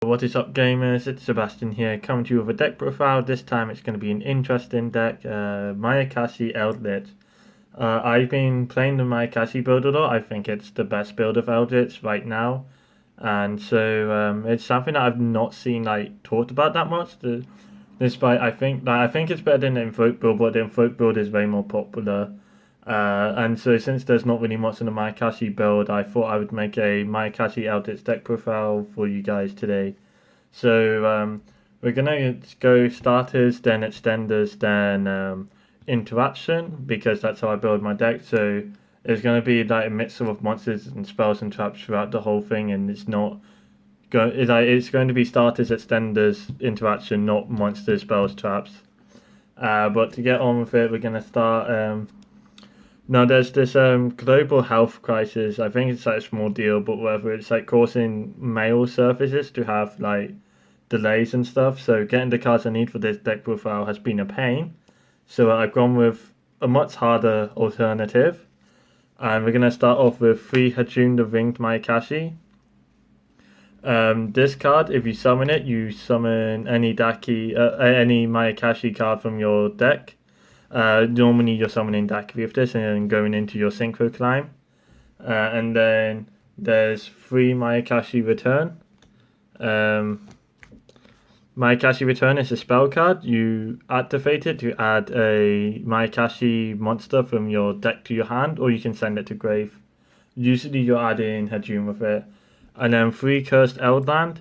What is up, gamers? It's Sebastian here, coming to you with a deck profile. This time it's going to be an interesting deck, Mayakashi Eldlich. I've been playing the Mayakashi build a lot. I think it's the best build of Eldlich right now, and so it's something that I've not seen talked about that much. Despite I think it's better than the Invoke build, but the Invoke build is way more popular. And so since there's not really much in the Mayakashi build, I thought I would make a Mayakashi Eldritch deck profile for you guys today. So we're gonna go starters, then extenders, then interaction, because that's how I build my deck. So it's gonna be like a mixture of monsters and spells and traps throughout the whole thing, and it's going to be starters, extenders, interaction, not monsters, spells, traps. But to get on with it, we're gonna start. No, there's this global health crisis. I think it's like a small deal, but whatever. It's like causing mail services to have like delays and stuff. So getting the cards I need for this deck profile has been a pain. So I've gone with a much harder alternative. And we're gonna start off with 3 Hajun the Ringed Mayakashi. This card, if you summon it, you summon any any Mayakashi card from your deck. Normally you're summoning Daki with this and then going into your Synchro Climb. And then there's 3 Mayakashi Return. Mayakashi Return is a spell card. You activate it to add a Mayakashi monster from your deck to your hand, or you can send it to grave. Usually you're adding Hajun with it. And then 3 Cursed Eldland.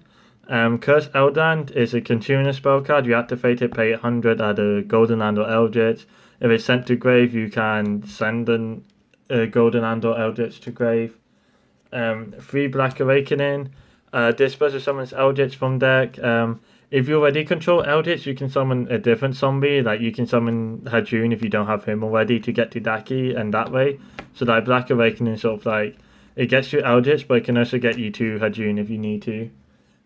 Cursed Eldland is a continuous spell card. You activate it, pay 100, add a Golden Land or Eldritch. If it's sent to grave, you can send a Golden Land or Eldritch to grave. 3 Black Awakening. This special summons Eldritch from deck. If you already control Eldritch, you can summon a different zombie. Like you can summon Hajun if you don't have him already to get to Daki, and that way. So like Black Awakening sort of like it gets you Eldritch, but it can also get you to Hajun if you need to.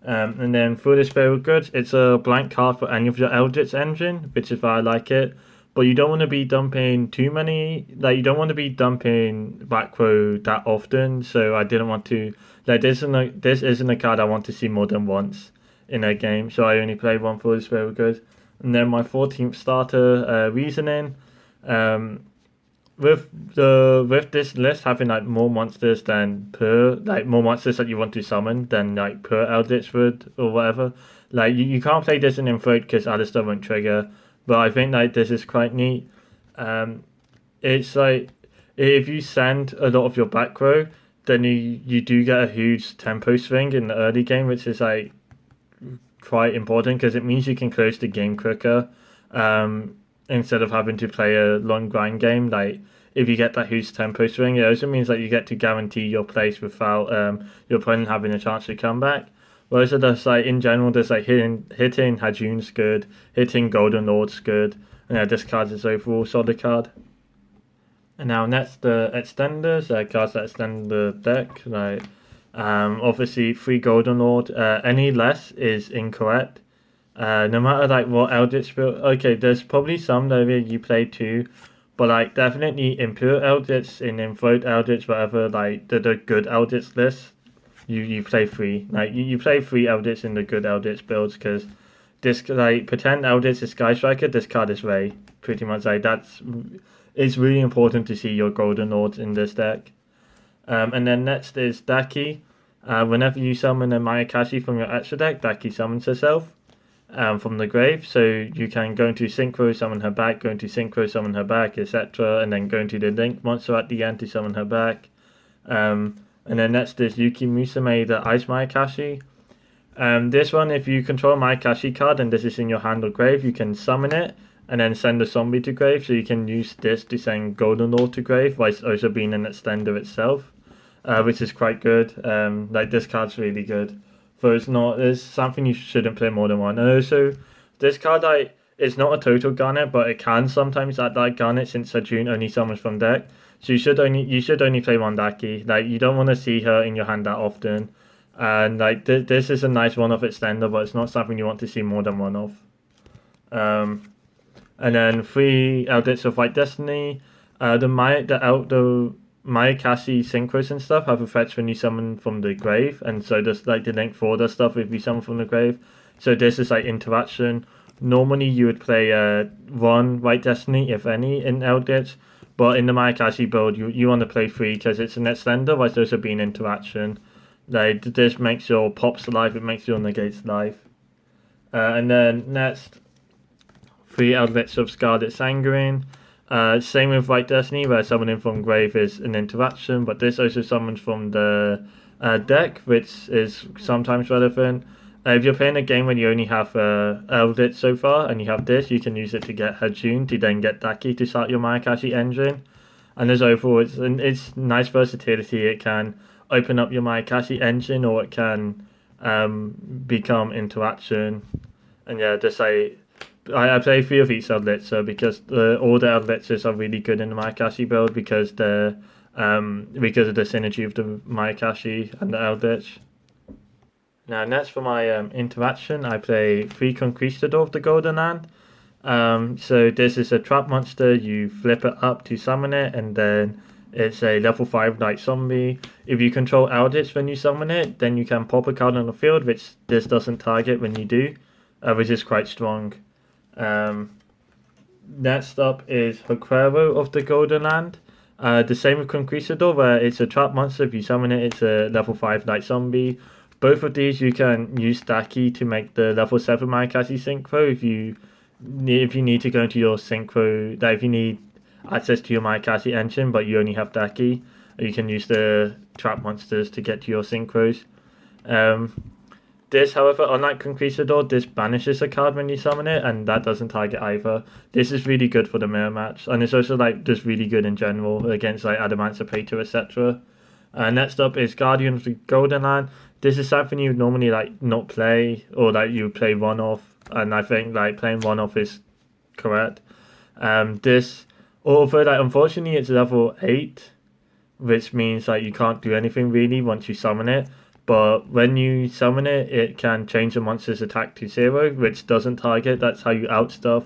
And then for this Feral Goods, it's a blank card for any of your Eldritch engine, which is why I like it. But you don't want to be dumping too many, like you don't want to be dumping back row that often. So I didn't want to, like this isn't a card I want to see more than once in a game. So I only played one for this Feral Goods. And then my 14th starter, Reasoning. With this list having like more monsters more monsters that you want to summon than like per Eldritch would or whatever. Like you can't play this in Invoke because Alistair won't trigger. But I think like this is quite neat. It's like if you send a lot of your back row, then you do get a huge tempo swing in the early game, which is like quite important because it means you can close the game quicker. Instead of having to play a long grind game. Like if you get that huge tempo swing, it also means that you get to guarantee your place without your opponent having a chance to come back. Whereas there's like in general, there's like hitting Hajun's good, hitting Golden Lord's good, and yeah, this card is overall solid card. And now next the extenders, cards that extend the deck. Like obviously 3 Golden Lord. Any less is incorrect. No matter like what Eldritch build, okay, there's probably some that you play too, but like definitely Impure Eldritch in Invoked Eldritch, whatever, like the good Eldritch list, you play 3. Like you play 3 Eldritch in the good Eldritch builds because this like pretend Eldritch is Sky Striker, this card is Ray. Pretty much like it's really important to see your Golden Lords in this deck. And then next is Daki. Whenever you summon a Mayakashi from your extra deck, Daki summons herself. From the grave, so you can go into Synchro, summon her back, go into Synchro, summon her back, etc., and then go into the Link monster at the end to summon her back. And then next is Yuki Musume, the Ice Mayakashi. This one, if you control a Mayakashi card and this is in your hand or grave, you can summon it and then send a zombie to grave, so you can use this to send Golden Lord to grave, while it's also being an extender itself, which is quite good. Like this card's really good. So it's something you shouldn't play more than one. And also, this card it's not a total garnet, but it can sometimes add like garnet since Sajun only summons from deck. So you should only play one Daki. Like you don't want to see her in your hand that often. And like this is a nice one-off extender, but it's not something you want to see more than one of. And then 3 Eldritch of White Destiny. The Mayakashi synchros and stuff have effects when you summon from the grave, and so does like the Link Forward stuff if you summon from the grave. So this is like interaction. Normally you would play one White Destiny, if any, in Eldlich, but in the Mayakashi build you want to play three because it's an extender, whilst also being interaction. Like this makes your pops alive, it makes your negates live. And then next, three outlets of Scarlet Sanguine. Same with White Destiny, where summoning from grave is an interaction, but this also summons from the deck, which is sometimes relevant. If you're playing a game when you only have Eldritch so far, and you have this, you can use it to get Hajun to then get Daki to start your Mayakashi engine. And as overall, it's nice versatility. It can open up your Mayakashi engine, or it can become interaction. And yeah, just like I play three of each Eldritch, because all the Eldritches are really good in the Mayakashi build because because of the synergy of the Mayakashi and the Eldritch. Now next for my interaction, I play three Conquistador of the Golden Land. So this is a trap monster. You flip it up to summon it, and then it's a level 5 Night Zombie. If you control Eldritch when you summon it, then you can pop a card on the field, which this doesn't target when you do, which is quite strong. Next up is Hoquero of the Golden Land. The same with Conquistador, where it's a trap monster. If you summon it, it's a level 5 Night Zombie. Both of these you can use Daki to make the level 7 Mayakashi Synchro if you need to go into your Synchro, if you need access to your Mayakashi engine but you only have Daki, you can use the trap monsters to get to your Synchros. This, however, unlike Conquistador, this banishes a card when you summon it, and that doesn't target either. This is really good for the mirror match, and it's also like just really good in general against like Adamantipator, etc. Next up is Guardian of the Golden Land. This is something you would normally like not play, or like you play one off, and I think like playing one off is correct. This, although like unfortunately it's level 8, which means like you can't do anything really once you summon it. But when you summon it, it can change the monster's attack to 0, which doesn't target. That's how you outstuff.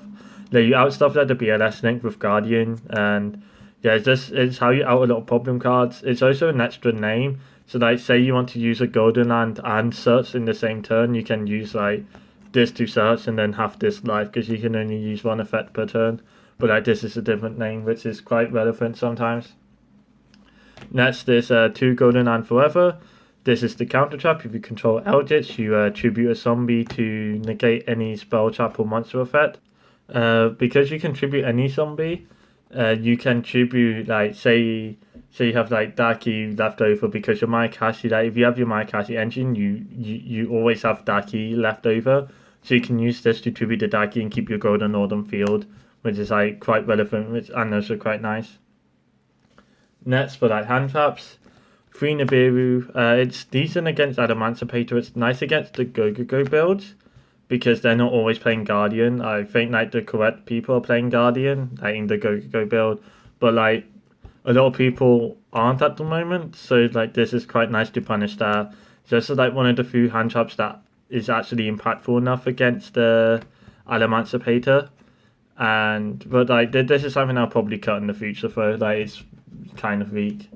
Like you outstuff like the BLS link with Guardian, and yeah, it's how you out a lot of problem cards. It's also an extra name. So like say you want to use a Golden Land and search in the same turn, you can use like this to search and then have this live because you can only use one effect per turn. But like this is a different name, which is quite relevant sometimes. Next is 2 Golden Land Forever. This is the counter trap. If you control Eldritch, you tribute a zombie to negate any spell trap or monster effect. Because you can tribute any zombie, you can tribute like say you have like Daki left over because your Mayakashi, like if you have your Mayakashi engine, you always have Daki left over, so you can use this to tribute the Daki and keep your Golden Northern field, which is like quite relevant, and also quite nice. Next for like hand traps, 3 Nibiru. It's decent against Adamantipator. It's nice against the Go builds because they're not always playing Guardian. I think like the correct people are playing Guardian, like in the Go build, but like a lot of people aren't at the moment, so like this is quite nice to punish that. Just like one of the few hand traps that is actually impactful enough against the Adamantipator. But like this is something I'll probably cut in the future though, like it's kind of weak.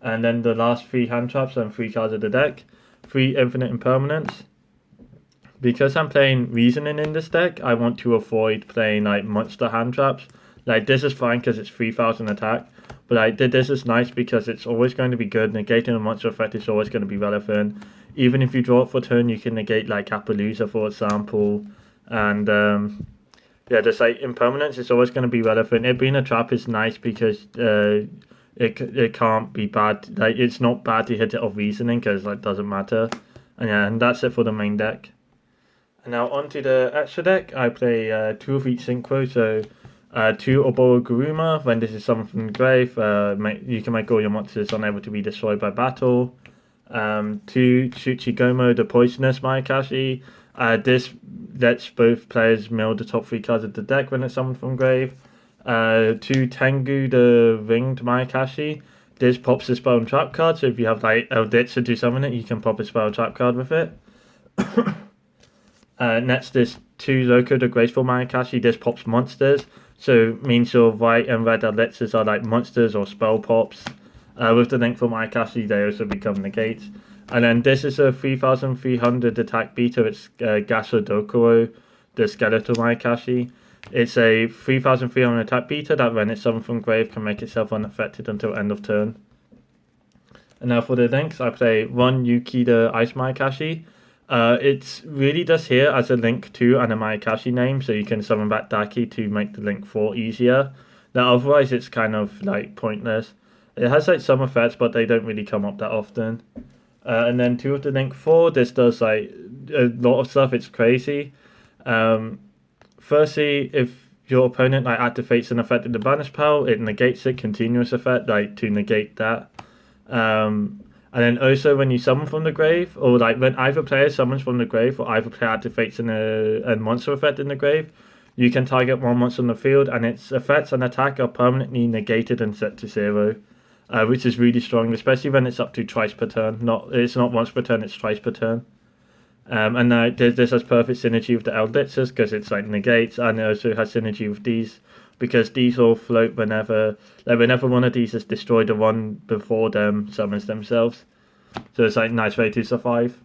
And then the last 3 hand traps and 3 cards of the deck, 3 Infinite Impermanence. Because I'm playing Reasoning in this deck, I want to avoid playing like monster hand traps. Like this is fine because it's 3000 attack, but like this is nice because it's always going to be good. Negating a monster effect is always going to be relevant. Even if you draw it for turn, you can negate like Appaloosa, for example. And yeah, just like Impermanence is always going to be relevant. It being a trap is nice because it can't be bad. Like it's not bad to hit it off Reasoning because like doesn't matter. And yeah, and that's it for the main deck. And now onto the extra deck. I play 2 of each synchro, so 2 Oboro Guruma. When this is summoned from the grave, you can make all your monsters unable to be destroyed by battle. 2 Tsuchigomo, the Poisonous Mayakashi. This lets both players mill the top 3 cards of the deck when it's summoned from grave. 2 Tengu, the Ringed Mayakashi. This pops a spell and trap card, so if you have like Eldritch to summon it, you can pop a spell and trap card with it. Next is 2 Loco, the Graceful Mayakashi. This pops monsters, so means your white and red Eldritches are like monsters or spell pops. With the link for Mayakashi, they also become negates. And then this is a 3300 attack beta. It's Gaso Dokuro, the skeletal Mayakashi. It's a 3300 attack beta that when it's summoned from grave can make itself unaffected until end of turn. And now for the links, I play one Yuki the Ice Mayakashi. It's really just here as a link 2 and a Mayakashi name, so you can summon back Daki to make the link 4 easier. Now otherwise it's kind of like pointless. It has like some effects, but they don't really come up that often. And then 2 of the link 4, this does like a lot of stuff. It's crazy. Firstly, if your opponent like activates an effect in the banish pile, it negates a continuous effect like to negate that. And then also when you summon from the grave, or like when either player summons from the grave or either player activates a monster effect in the grave, you can target one monster on the field and its effects and attack are permanently negated and set to 0. Which is really strong, especially when it's up to twice per turn. It's not once per turn, it's twice per turn. And this has perfect synergy with the Eldliches because it's like negates, and it also has synergy with these because these all float whenever one of these is destroyed, the one before them summons themselves. So it's like a nice way to survive.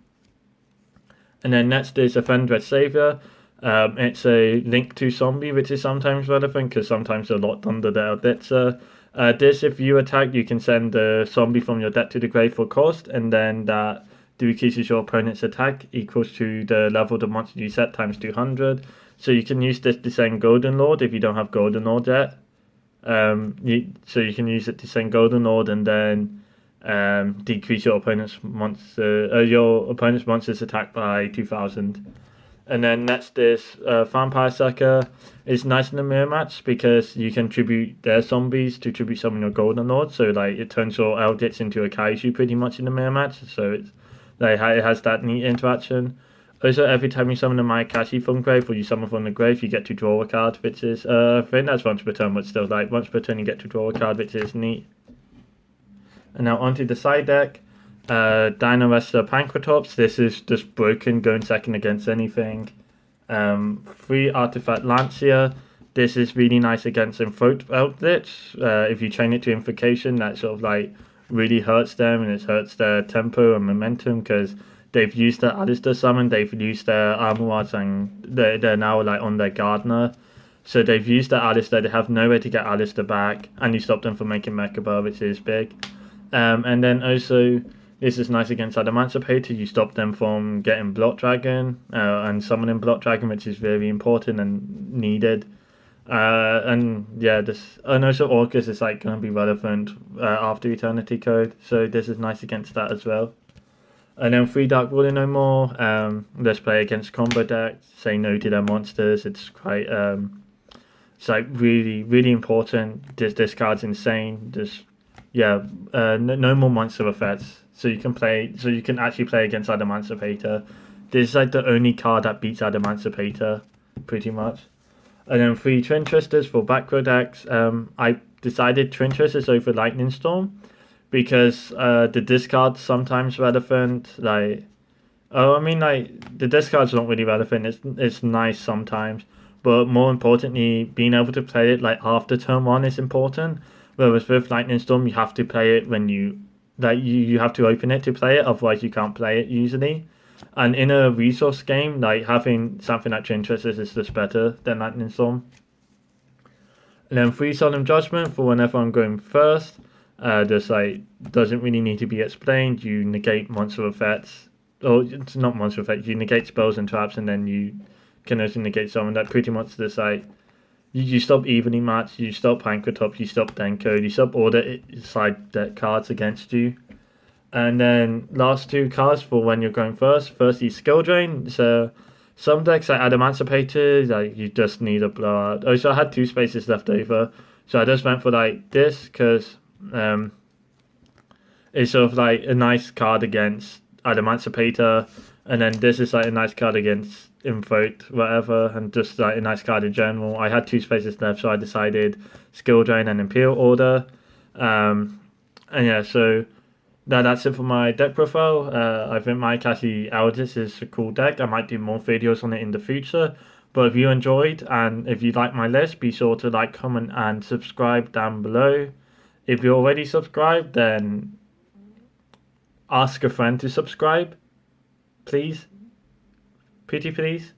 And then next is Offendred Savior. It's a link to zombie, which is sometimes relevant because sometimes they're locked under the Eldlich. This, if you attack, you can send the zombie from your deck to the grave for cost, and then that decreases your opponent's attack equals to the level of the monster you set times 200. So you can use this to send Golden Lord if you don't have Golden Lord yet. So you can use it to send Golden Lord and then decrease your opponent's monster's attack by 2000. And then next is Vampire Sucker. It's nice in the mirror match because you can tribute their zombies to tribute summon your Golden Lord. So like it turns your Eldritch into a Kaiju pretty much in the mirror match. So it's like it has that neat interaction. Also, every time you summon a Mayakashi from grave or you summon from the grave, you get to draw a card, which is I think that's once per turn, but still like once per turn you get to draw a card, which is neat. And now onto the side deck. Dino Wrestler Pankratops. This is just broken, going second against anything. 3 Artifact Lancia. This is really nice against Infrote Eldritch. If you chain it to Invocation, that sort of like really hurts them and it hurts their tempo and momentum because they've used their Alistair summon, they've used their Armorwards, and they're now like on their Gardener. So they've used their Alistair, they have nowhere to get Alistair back, and you stop them from making Mechaba, which is big. And then also, this is nice against Adamancipator. You stop them from getting Block Dragon and summoning Block Dragon, which is very important and needed. And also Orcus is like going to be relevant after Eternity Code, so this is nice against that as well. And then 3 Dark Ruler No More. Let's play against combo decks. Say no to their monsters. It's quite it's like really really important. This card's insane. No more monster effects. So you can actually play against Adamancipator. This is like the only card that beats Adamancipator, pretty much. And then 3 Twin Twisters for back row decks. I decided Twin Twisters over Lightning Storm because the discard's sometimes relevant. The discard's not really relevant. It's nice sometimes, but more importantly, being able to play it like after turn 1 is important. Whereas with Lightning Storm, you have to play it when you have to open it to play it, otherwise you can't play it usually. And in a resource game, like having something like Twin Twisters is just better than Lightning Storm. And then 3 Solemn Judgment for whenever I'm going first. Just like doesn't really need to be explained. You negate monster effects, or it's not monster effects. You negate spells and traps, and then you can also negate someone. That pretty much just like you stop Evening Match, you stop Pankratops, you stop Denko, you stop all the side deck cards against you. And then last 2 cards for when you're going first. Firstly, Skill Drain. So some decks like Adamancipator, like you just need a blowout. Also, I had 2 spaces left over, so I just went for like this because it's sort of like a nice card against Adamancipator, and then this is like a nice card against Infrote, whatever, and just like a nice card in general. I had 2 spaces left, so I decided Skill Drain and Imperial Order. So that's it for my deck profile. I think Mayakashi Eldlich is a cool deck. I might do more videos on it in the future. But if you enjoyed and if you like my list, be sure to like, comment, and subscribe down below. If you're already subscribed, then ask a friend to subscribe, please. Pretty please.